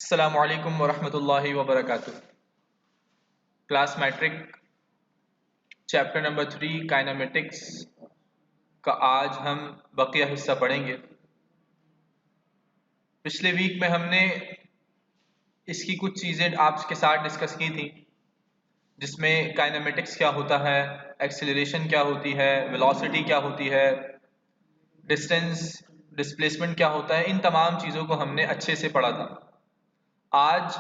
अस्सलामु अलैकुम वरहमतुल्लाहि वबरकातुह। Class matric chapter number 3 kinematics का आज हम बकिया हिस्सा पढ़ेंगे। पिछले वीक में हमने इसकी कुछ चीज़ें आपके साथ डिस्कस की थी, जिसमें काइनेमेटिक्स क्या होता है, एक्सेलरेशन क्या होती है, वेलोसिटी क्या होती है, डिस्टेंस डिस्प्लेसमेंट क्या होता है। इन तमाम चीज़ों को हमने अच्छे से पढ़ा था। आज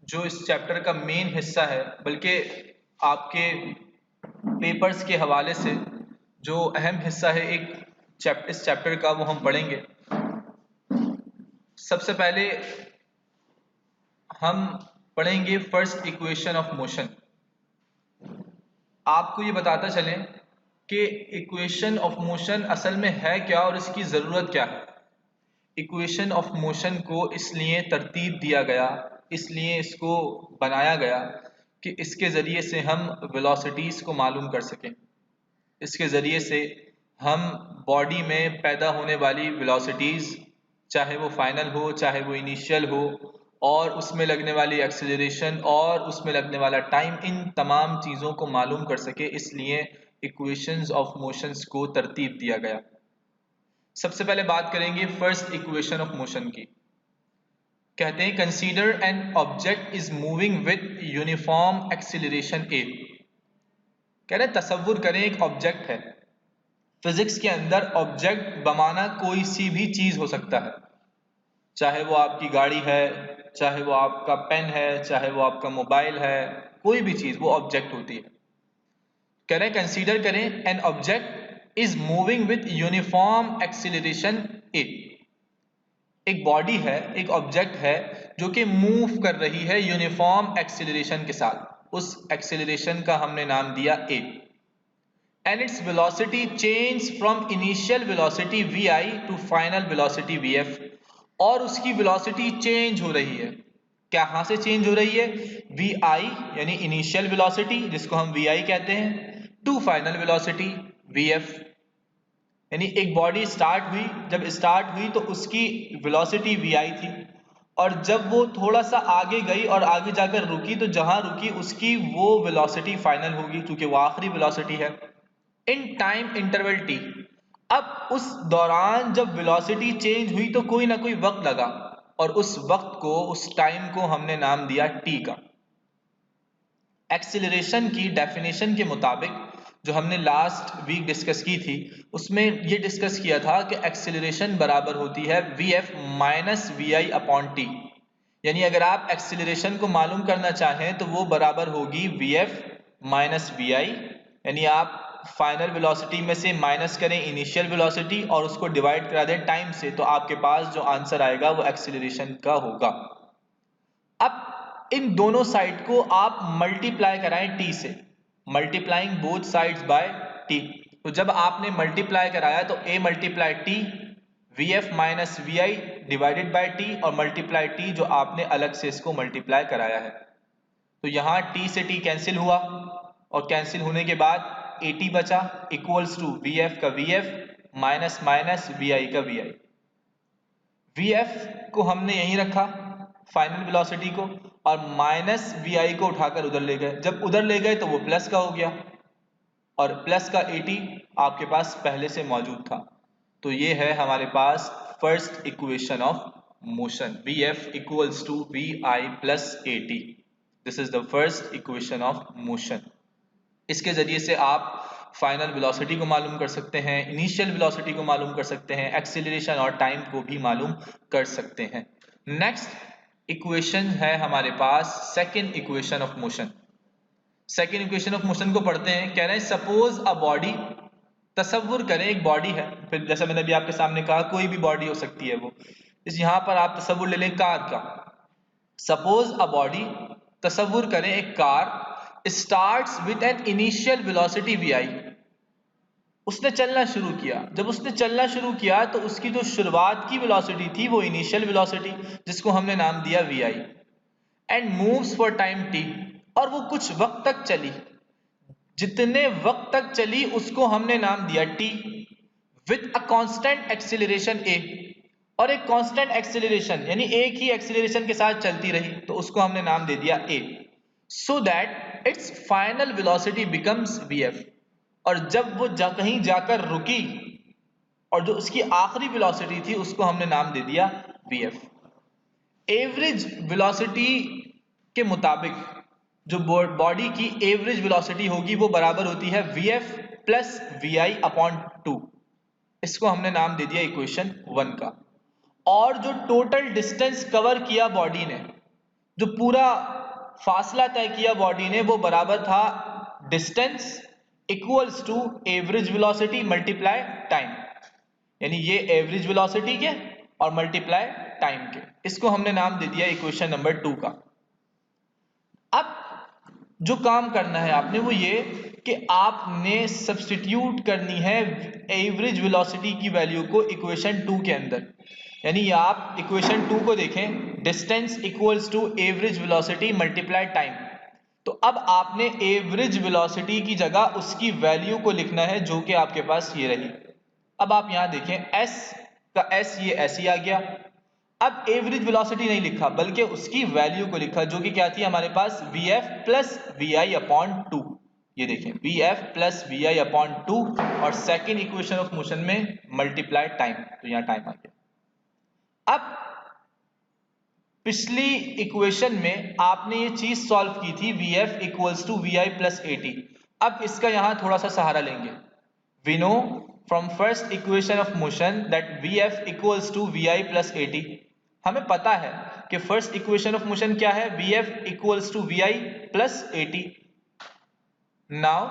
जो इस चैप्टर का मेन हिस्सा है, बल्कि आपके पेपर्स के हवाले से जो अहम हिस्सा है इस चैप्टर का, वो हम पढ़ेंगे। सबसे पहले हम पढ़ेंगे फर्स्ट इक्वेशन ऑफ मोशन। आपको ये बताता चलें कि इक्वेशन ऑफ मोशन असल में है क्या और इसकी ज़रूरत क्या है। इक्वेशन ऑफ मोशन को इसलिए तरतीब दिया गया, इसलिए इसको बनाया गया कि इसके ज़रिए से हम वेलोसिटीज़ को मालूम कर सकें। इसके ज़रिए से हम बॉडी में पैदा होने वाली वेलोसिटीज़, चाहे वो फाइनल हो चाहे वो इनिशियल हो, और उसमें लगने वाली एक्सेलरेशन और उसमें लगने वाला टाइम, इन तमाम चीज़ों को मालूम कर सके। इसलिए इक्वेशंस ऑफ मोशंस को तरतीब दिया गया। सबसे पहले बात करेंगे फर्स्ट इक्वेशन ऑफ मोशन की। कहते हैं consider an object is moving with uniform acceleration a. कह रहे तसव्वुर करें एक ऑब्जेक्ट है। फिजिक्स के अंदर ऑब्जेक्ट बमाना कोई सी भी चीज हो सकता है, चाहे वो आपकी गाड़ी है, चाहे वो आपका पेन है, चाहे वो आपका मोबाइल है, कोई भी चीज वो ऑब्जेक्ट होती है। कह रहे कंसीडर करें an object is moving with uniform acceleration a. एक बॉडी है, एक ऑब्जेक्ट है जो कि मूव कर रही है यूनिफॉर्म एक्सीलरेशन के साथ। उस एक्सीलरेशन का हमने नाम दिया a. And its velocity change from initial velocity v i to final velocity we f. और उसकी वेलोसिटी चेंज हो रही है। कहाँ से चेंज हो रही है? वी आई यानी इनिशियल वेलोसिटी, जिसको हम वी आई कहते हैं, to final velocity we F. यानी एक बॉडी स्टार्ट हुई, जब स्टार्ट हुई तो उसकी वेलोसिटी वी आई थी, और जब वो थोड़ा सा आगे गई और आगे जाकर रुकी तो जहां रुकी उसकी वो वेलोसिटी फाइनल होगी, क्योंकि वो आखिरी वेलोसिटी है इन टाइम इंटरवल टी। अब उस दौरान जब वेलोसिटी चेंज हुई तो कोई ना कोई वक्त लगा, और उस वक्त को, उस टाइम को हमने नाम दिया टी का। एक्सीलरेशन की डेफिनेशन के मुताबिक जो हमने लास्ट वीक डिस्कस की थी, उसमें ये डिस्कस किया था कि एक्सीलरेशन बराबर होती है V F minus we I upon T. यानी अगर आप एक्सीलरेशन को मालूम करना चाहें तो वो बराबर होगी वी एफ माइनस वी आई। यानी आप फाइनल वेलोसिटी में से माइनस करें इनिशियल वेलोसिटी और उसको डिवाइड करा दें टाइम से, तो आपके पास जो आंसर आएगा वो एक्सीलरेशन का होगा। अब इन दोनों साइड को आप मल्टीप्लाई कराएं टी से, multiplying both sides by T. तो जब आपने मल्टीप्लाई कराया तो a multiply T V F minus we I divided by T, और मल्टीप्लाई टी जो आपने अलग से इसको मल्टीप्लाई कराया है। तो यहाँ t से t कैंसिल हुआ, और कैंसिल होने के बाद ए टी बचा इक्वल्स टू वी एफ का v F minus minus we i का वी आई। वी एफ को हमने यहीं रखा फाइनल वेलोसिटी को, और माइनस वी आई को उठाकर उधर ले गए। जब उधर ले गए तो वो प्लस का हो गया, और प्लस का 80 आपके पास पहले से मौजूद था। तो ये है हमारे पास first equation of motion, v f equals to v i plus 80। This is the first equation of motion. इसके जरिए से आप फाइनल वेलोसिटी को मालूम कर सकते हैं, इनिशियल वेलोसिटी को मालूम कर सकते हैं, एक्सीलरेशन और टाइम को भी मालूम कर सकते हैं। नेक्स्ट इक्वेशन है हमारे पास second equation of motion. Second equation of motion को पढ़ते हैं। कह रहे हैं सपोज अ बॉडी, तसव्वुर करें एक बॉडी है। फिर जैसा मैंने अभी आपके सामने कहा कोई भी बॉडी हो सकती है वो। इस यहां पर आप तसव्वुर ले लें कार का। सपोज अ बॉडी, तसव्वुर करें एक car, starts with an initial velocity v i. उसने चलना शुरू किया। जब उसने चलना शुरू किया तो उसकी जो शुरुआत की वेलोसिटी थी वो इनिशियल वेलोसिटी, जिसको हमने नाम दिया V I, and moves for time T. और वो कुछ वक्त तक चली, जितने वक्त तक चली उसको हमने नाम दिया t, with a constant acceleration a. और एक कांस्टेंट एक्सेलरेशन यानी एक ही एक्सेलरेशन के साथ चलती रही, तो उसको हमने नाम दे दिया a, so that it's final velocity becomes vf। और जब वो कहीं जाकर रुकी और जो उसकी आखिरी वेलोसिटी थी उसको हमने नाम दे दिया vf। एवरेज वेलोसिटी के मुताबिक जो बॉडी की एवरेज वेलोसिटी होगी वो बराबर होती है vf प्लस vi अपॉन 2। इसको हमने नाम दे दिया इक्वेशन 1 का। और जो टोटल डिस्टेंस कवर किया बॉडी ने, जो पूरा फासला तय किया बॉडी ने, वो बराबर था distance equals to average velocity multiply time. यानी ये एवरेज वेलोसिटी के और मल्टीप्लाई टाइम के। इसको हमने नाम दे दिया इक्वेशन नंबर 2 का। अब जो काम करना है आपने वो ये कि आपने सब्स्टिट्यूट करनी है एवरेज वेलोसिटी की वैल्यू को इक्वेशन 2 के अंदर। यानी आप इक्वेशन 2 को देखें, distance equals to average velocity multiply time. तो अब आपने एवरेज वेलोसिटी की जगह उसकी वैल्यू को लिखना है जो कि आपके पास ये रही। अब आप यहां देखें s का s ये ऐसे ही आ गया। अब एवरेज वेलोसिटी नहीं लिखा बल्कि उसकी वैल्यू को लिखा जो कि क्या थी हमारे पास vf प्लस vi अपॉन 2। ये देखें vf प्लस vi अपॉन 2 और सेकेंड इक्वेशन ऑफ मोशन में मल्टीप्लाई टाइम, तो यहां टाइम आ गया। अब पिछली इक्वेशन में आपने ये चीज सॉल्व की थी vf equals to vi plus 80। अब इसका यहां थोड़ा सा सहारा लेंगे। We know from first equation of motion that vf equals to vi plus 80। हमें पता है कि फर्स्ट इक्वेशन ऑफ मोशन क्या है, vf equals to vi plus 80। Now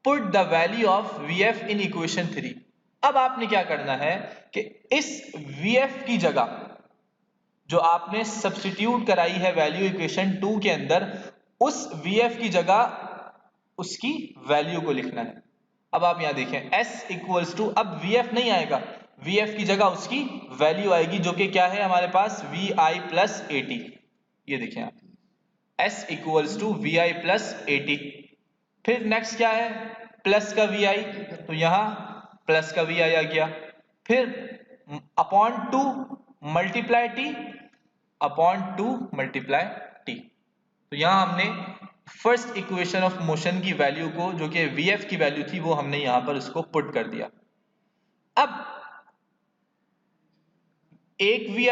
put the value of vf in equation 3। अब आपने क्या करना है कि इस vf की जगह जो आपने सब्स्टिट्यूट कराई है वैल्यू इक्वेशन 2 के अंदर, उस vf की जगह उसकी वैल्यू को लिखना है। अब आप यहां देखें s इक्वल्स टू, अब vf नहीं आएगा, vf की जगह उसकी वैल्यू आएगी जो कि क्या है हमारे पास vi प्लस 80। ये देखें आप, s equals to vi plus 80। फिर नेक्स्ट क्या है, प्लस का vi, तो यहां प्लस का vi आ गया। फिर upon 2 multiply t upon 2 multiply t। तो यहां हमने फर्स्ट इक्वेशन ऑफ मोशन की वैल्यू को जो कि vf की वैल्यू थी वो हमने यहां पर उसको पुट कर दिया। अब एक vi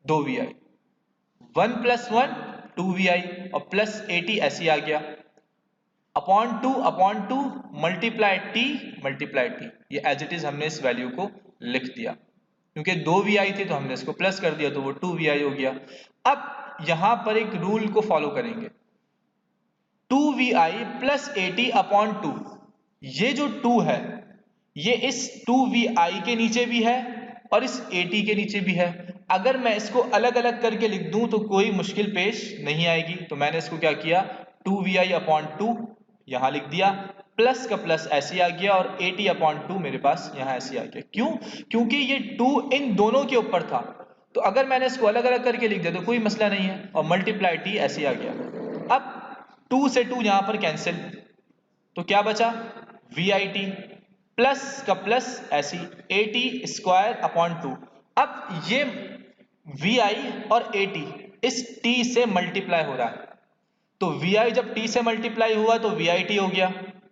दो vi, 1 प्लस 1 2 vi और प्लस 80 ऐसे आ गया। अपॉन टू मल्टीप्लाई टी, ये एज इट इज हमने इस वैल्यू को लिख दिया। क्योंकि दो vi थे तो हमने इसको प्लस कर दिया तो वो 2 vi हो गया। अब यहां पर एक रूल को फॉलो करेंगे, 2vi प्लस 80 अपॉन 2। ये जो 2 है ये इस 2vi के नीचे भी है और इस 80 के नीचे भी है। अगर मैं इसको अलग अलग करके लिख दूं तो कोई मुश्किल पेश नहीं आएगी। तो मैंने इसको क्या किया, 2vi अपॉन 2 यहां लिख दिया, प्लस का प्लस ऐसे आ गया और 80 अपॉन 2 मेरे पास यहां ऐसे आ गया। क्यों? क्योंकि ये 2 इन दोनों के ऊपर था। तो अगर मैंने इसको अलग अलग करके लिख दिया तो कोई मसला नहीं है, और मल्टीप्लाई टी ऐसे आ गया। अब 2 से 2 यहां पर कैंसिल, तो क्या बचा, VIT प्लस का प्लस ऐसी 80 स्क्वायर अपॉन 2। अब ये VI और 80 इस T से मल्टीप्लाई हो रहा है, तो VI जब T से मल्टीप्लाई हुआ तो VIT हो गया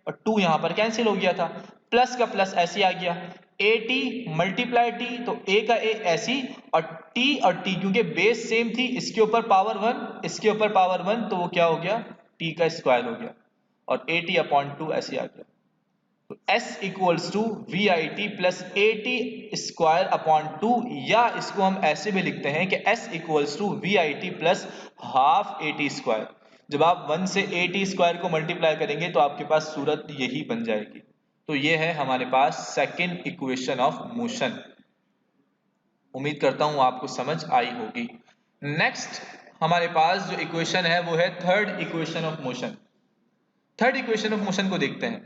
और 2 यहां पर कैंसिल हो गया था। प्लस का प्लस ऐसे आ गया, 80 मल्टीप्लाई T, तो A का A ऐसी और T और T क्योंकि बेस सेम थी, इसके ऊपर पावर 1 इसके ऊपर पावर 1, तो वो क्या हो गया, T का स्क्वायर हो गया और 80 अपॉन 2 ऐसे आ गया। तो S equals to VIT plus 80 square upon 2, या इसको हम ऐसे भी लिखते हैं कि S equals to VIT plus half 80 square. जब आप 1 से 80 स्क्वायर को मल्टीप्लाई करेंगे तो आपके पास सूरत यही बन जाएगी। तो ये है हमारे पास सेकंड इक्वेशन ऑफ मोशन। उम्मीद करता हूं आपको समझ आई होगी। नेक्स्ट हमारे पास जो इक्वेशन है वो है third equation of motion. Third equation of motion को देखते हैं।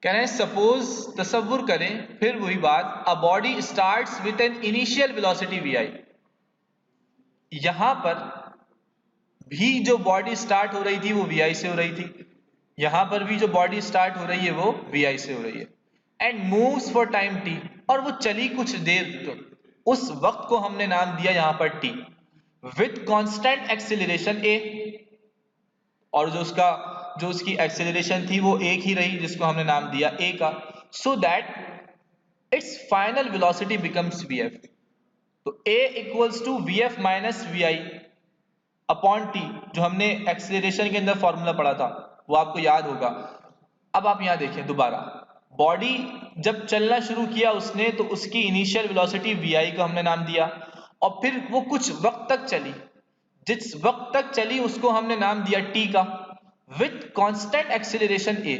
कह रहे हैं सपोज, तसव्वुर करें, फिर वही बात, a body starts with an initial velocity vi। यहां पर भी जो बॉडी स्टार्ट हो रही थी वो vi से हो रही थी, यहां पर भी जो बॉडी स्टार्ट हो रही है वो vi से हो रही है, and moves for time t, और वो चली कुछ देर तक, उस वक्त को हमने नाम दिया यहां पर t, with constant acceleration a, और जो उसकी एक्सेलरेशन थी वो एक ही रही जिसको हमने नाम दिया a का, so that it's final velocity becomes vf। तो a equals to vf minus vi upon t, जो हमने एक्सेलरेशन के अंदर फॉर्मूला पढ़ा था वो आपको याद होगा। अब आप यहां देखें दोबारा, बॉडी जब चलना शुरू किया उसने तो उसकी इनिशियल वेलोसिटी vi को हमने नाम दिया, और फिर वो कुछ वक्त तक चली, जिस वक्त तक चली उसको हमने नाम दिया t का, विथ कांस्टेंट एक्सेलरेशन a,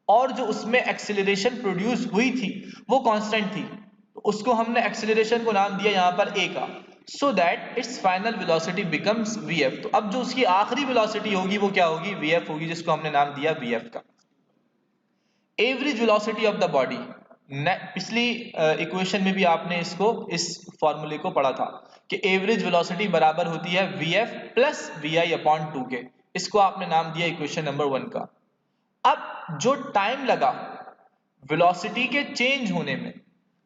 और जो उसमें एक्सेलरेशन प्रोड्यूस हुई थी वो कांस्टेंट थी, तो उसको हमने एक्सेलरेशन को नाम दिया यहां पर a का, so that it's final velocity becomes vf। तो अब जो उसकी आखिरी वेलोसिटी होगी वो क्या होगी, vf होगी, जिसको हमने नाम दिया vf का। Average velocity of the body, पिछली इक्वेशन में भी आपने इस फॉर्मूले को पढ़ा था कि एवरेज वेलोसिटी बराबर होती है vf प्लस vi अपॉन 2 के, इसको आपने नाम दिया इक्वेशन नंबर 1 का। अब जो टाइम लगा वेलोसिटी के चेंज होने में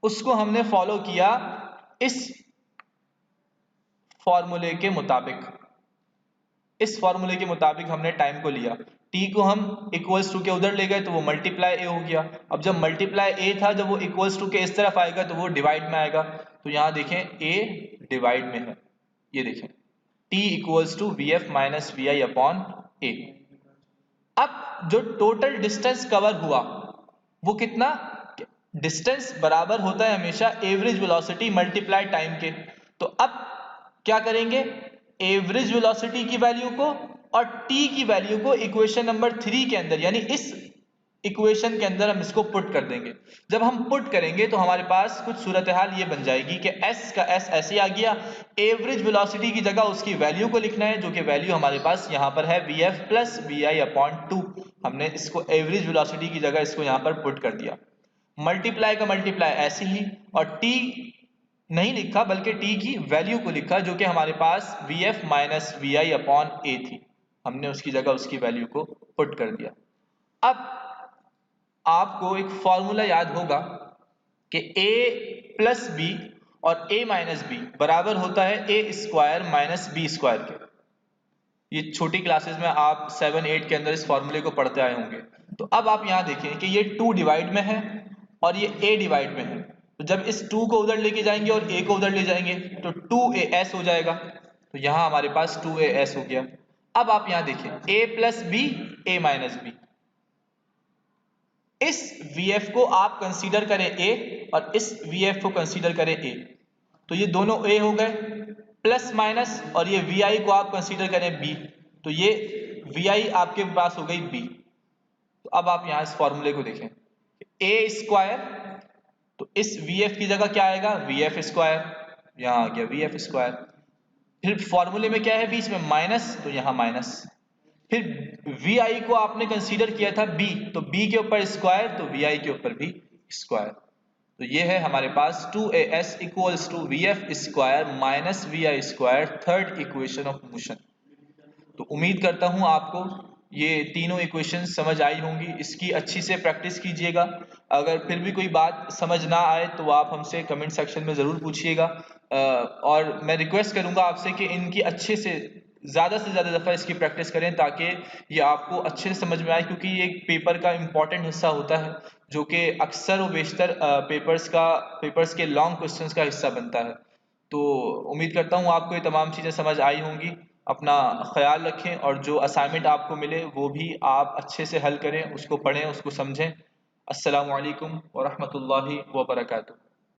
उसको हमने फॉलो किया इस फॉर्मूले के मुताबिक। इस फॉर्मूले के मुताबिक हमने टाइम को लिया, t को हम इक्वल्स टू के उधर ले गए तो वो मल्टीप्लाई a हो गया। अब जब मल्टीप्लाई a था, जब वो इक्वल्स टू के इस तरफ आएगा तो वो डिवाइड में आएगा, तो यहां देखें a डिवाइड में है, ये देखें t equals to vf minus vi upon a। अब जो टोटल डिस्टेंस कवर हुआ वो कितना, डिस्टेंस बराबर होता है हमेशा एवरेज वेलोसिटी मल्टीप्लाई टाइम के। तो अब क्या करेंगे, एवरेज वेलोसिटी की वैल्यू को और t की वैल्यू को इक्वेशन नंबर 3 के अंदर, यानी इस इक्वेशन के अंदर हम इसको पुट कर देंगे। जब हम पुट करेंगे तो हमारे पास कुछ सूरत हाल ये बन जाएगी कि s का s ऐसे आ गया, एवरेज वेलोसिटी की जगह उसकी वैल्यू को लिखना है, जो कि वैल्यू हमारे पास यहाँ पर है vf प्लस vi अपॉन 2। हमने इसको एवरेज वेलोसिटी की जगह इसको यहाँ पर पुट कर दिया। मल्टीप्लाई का मल्टीप्लाई ऐसे ही, और t नहीं लिखा बल्कि t की वैल्यू को लिखा, जो कि हमारे पास vf minus vi upon a थी, हमने उसकी जगह उसकी वैल्यू को पुट कर दिया। अब आपको एक फॉर्मूला याद होगा कि a प्लस बी और a माइनस बी बराबर होता है a square minus B square के। ये छोटी क्लासेस में आप 7-8 के अंदर इस फॉर्मूले को पढ़ते आए होंगे। तो अब आप यहां देखें कि ये 2 डिवाइड में है और ये a डिवाइड में है, तो जब इस 2 को उधर लेके जाएंगे और a को उधर ले जाएंगे तो 2as हो जाएगा, तो यहां हमारे पास 2as हो गया। अब आप यहां देखें a plus B a minus B, इस vf को आप कंसीडर करें a और इस vf को कंसीडर करें a, तो ये दोनों a हो गए, प्लस माइनस, और ये vi को आप कंसीडर करें b, तो ये vi आपके पास हो गई b। तो अब आप यहां इस फॉर्मूले को देखें, a स्क्वायर, तो इस vf की जगह क्या आएगा, vf स्क्वायर, यहां आ गया vf स्क्वायर। फिर फॉर्मूले में क्या है बीच में, माइनस, तो यहां माइनस। फिर vi को आपने कंसीडर किया था b, तो b के ऊपर स्क्वायर, तो vi के ऊपर भी स्क्वायर। तो ये है हमारे पास 2as equals to vf square minus vi square, third equation of motion. तो उम्मीद करता हूं आपको ये तीनों इक्वेशन समझ आई होंगी, इसकी अच्छी से प्रैक्टिस कीजिएगा। अगर फिर भी कोई बात समझ ना आए तो आप हमसे कमेंट सेक्शन में ज़रूर पूछिएगा, और मैं रिक्वेस्ट करूंगा आपसे कि इनकी अच्छे से ज़्यादा दफ़ा इसकी प्रैक्टिस करें, ताकि ये आपको अच्छे से समझ में आए, क्योंकि ये एक पेपर का इम्पॉर्टेंट हिस्सा होता है जो कि अक्सर व बेशतर पेपर्स के लॉन्ग क्वेश्चंस का हिस्सा बनता है। तो उम्मीद करता हूँ आपको ये तमाम चीज़ें समझ आई होंगी। अपना ख्याल रखें, और जो असाइनमेंट आपको मिले वो भी आप अच्छे से हल करें, उसको पढ़ें, उसको समझें। अस्सलामु अलैकुम व रहमतुल्लाहि व बरकातुहू।